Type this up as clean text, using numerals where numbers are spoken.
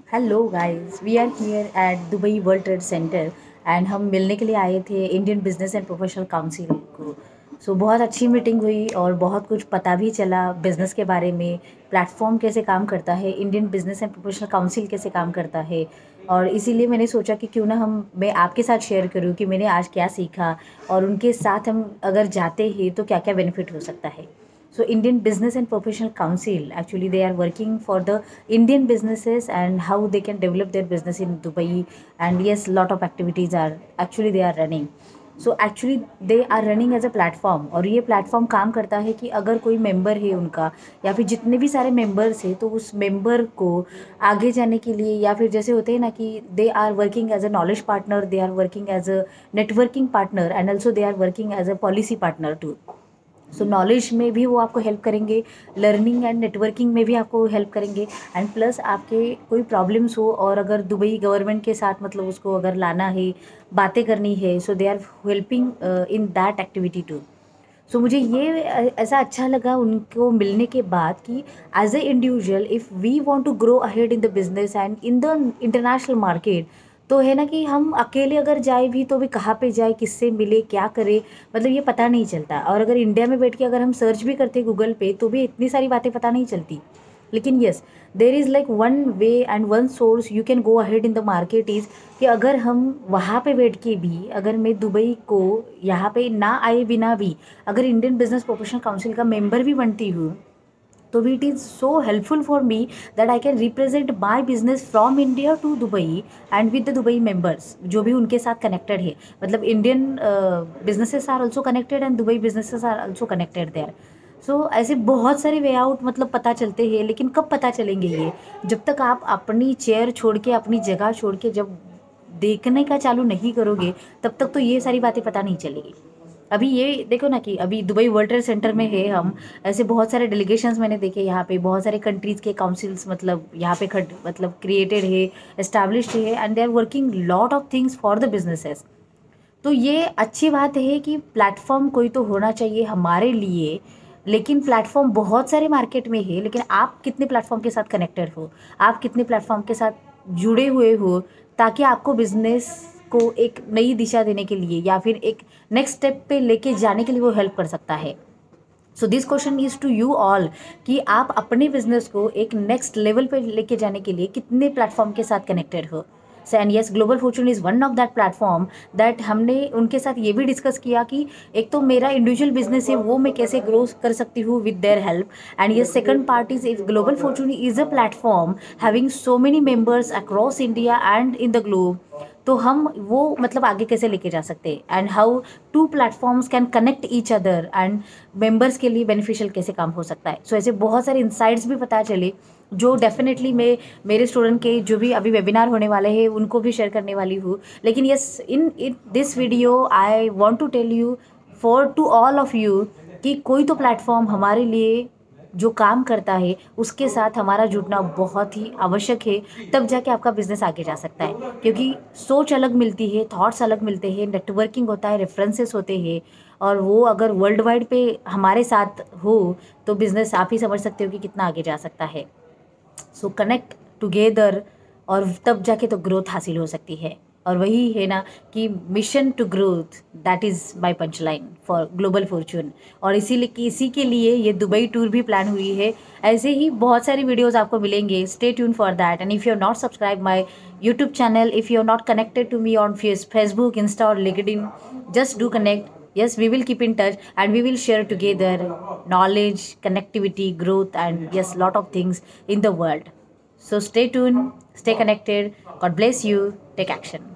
Hello guys, we are here at Dubai world trade centre and हम मिलने के लिए आए थे Indian business and professional council को। बहुत अच्छी मीटिंग हुई और बहुत कुछ पता भी चला बिज़नेस के बारे में। प्लेटफॉर्म कैसे काम करता है, Indian business and professional council कैसे काम करता है। और इसीलिए मैंने सोचा कि क्यों ना मैं आपके साथ शेयर करूं कि मैंने आज क्या सीखा और उनके साथ हम अगर जाते हैं तो क्या क्या बेनिफिट हो सकता है। So Indian Business and Professional Council, actually they are working for the Indian businesses and how they can develop their business in Dubai. And yes, lot of activities are actually they are running. So actually they are running as a platform, और ये platform काम करता है कि अगर कोई member है उनका या फिर जितने भी सारे मेंबर्स हैं तो उस मेंबर को आगे जाने के लिए, या फिर जैसे होते हैं ना कि they are working as a knowledge partner, they are working as a networking partner and also they are working as a policy partner too. Knowledge में भी वो आपको हेल्प करेंगे, लर्निंग एंड नेटवर्किंग में भी आपको हेल्प करेंगे। एंड प्लस आपके कोई प्रॉब्लम्स हो और अगर दुबई गवर्नमेंट के साथ मतलब उसको अगर लाना है, बातें करनी है, so they are helping in that activity too. मुझे ये ऐसा अच्छा लगा उनको मिलने के बाद कि as a individual if we want to grow ahead in the business and in the international market, तो है ना कि हम अकेले अगर जाए भी तो भी कहाँ पे जाए, किससे मिले, क्या करे, मतलब ये पता नहीं चलता। और अगर इंडिया में बैठ के अगर हम सर्च भी करते गूगल पे तो भी इतनी सारी बातें पता नहीं चलती। लेकिन yes, there is like one way and one source you can go ahead in the market is कि अगर हम वहाँ पे बैठ के भी, अगर मैं दुबई को यहाँ पे ना आए बिना भी अगर इंडियन बिजनेस प्रोफेशनल काउंसिल का मेंबर भी बनती हूँ, तो भी it is so helpful for me that I can represent my business from India to Dubai and with the Dubai members जो भी उनके साथ कनेक्टेड है। मतलब Indian businesses are also connected and Dubai businesses are also connected there. ऐसे बहुत सारे way out मतलब पता चलते हैं, लेकिन कब पता चलेंगे ये, जब तक आप अपनी चेयर छोड़ के, अपनी जगह छोड़ के जब देखने का चालू नहीं करोगे, तब तक तो ये सारी बातें पता नहीं चलेगी। अभी ये देखो ना कि अभी दुबई वर्ल्ड ट्रेड सेंटर में है हम, ऐसे बहुत सारे डेलीगेशंस मैंने देखे यहाँ पे, बहुत सारे कंट्रीज़ के काउंसिल्स मतलब यहाँ पे खट मतलब क्रिएटेड है, एस्टैब्लिश्ड है and they are working lot of things for the businesses. तो ये अच्छी बात है कि प्लेटफॉर्म कोई तो होना चाहिए हमारे लिए। लेकिन प्लेटफॉर्म बहुत सारे मार्केट में है, लेकिन आप कितने प्लेटफॉर्म के साथ कनेक्टेड हो, आप कितने प्लेटफॉर्म के साथ जुड़े हुए हो, ताकि आपको बिजनेस को एक नई दिशा देने के लिए या फिर एक नेक्स्ट स्टेप पे लेके जाने के लिए वो हेल्प कर सकता है। This question is to you all कि आप अपने बिजनेस को एक नेक्स्ट लेवल पे लेके जाने के लिए कितने प्लेटफॉर्म के साथ कनेक्टेड हो। And yes, global Fortune is one of that platform that हमने उनके साथ ये भी डिस्कस किया कि एक तो मेरा इंडिविजुअल बिजनेस है वो मैं कैसे ग्रो कर सकती हूँ with their help. And yes, second part is if global Fortune is a platform having so many members across India and in the globe, तो हम वो मतलब आगे कैसे लेके जा सकते हैं and how to platforms can connect each other and members के लिए बेनिफिशियल कैसे काम हो सकता है। ऐसे बहुत सारे इंसाइट्स भी पता चले जो डेफिनेटली मैं मेरे स्टूडेंट के जो भी अभी वेबिनार होने वाले हैं उनको भी शेयर करने वाली हूँ। लेकिन yes, in this video I want to tell you for to all of you कि कोई तो प्लेटफॉर्म हमारे लिए जो काम करता है उसके साथ हमारा जुड़ना बहुत ही आवश्यक है, तब जाके आपका बिजनेस आगे जा सकता है। क्योंकि सोच अलग मिलती है, थॉट्स अलग मिलते हैं, नेटवर्किंग होता है, रेफरेंसेस होते हैं, और वो अगर वर्ल्ड वाइड पे हमारे साथ हो तो बिजनेस आप ही समझ सकते हो कि कितना आगे जा सकता है। कनेक्ट टुगेदर, और तब जाके तो ग्रोथ हासिल हो सकती है। और वही है ना कि mission to growth, that is my punch line for global fortune. और इसी के लिए ये दुबई टूर भी प्लान हुई है। ऐसे ही बहुत सारी वीडियोस आपको मिलेंगे, stay tune for that. And if you are not subscribe my YouTube channel, if you are not connected to me on Facebook, Insta और LinkedIn, just do connect. Yes, we will keep in touch and we will share together knowledge, connectivity, growth, and yes, lot of things in the world. Stay tuned, stay connected. God bless you. Take action.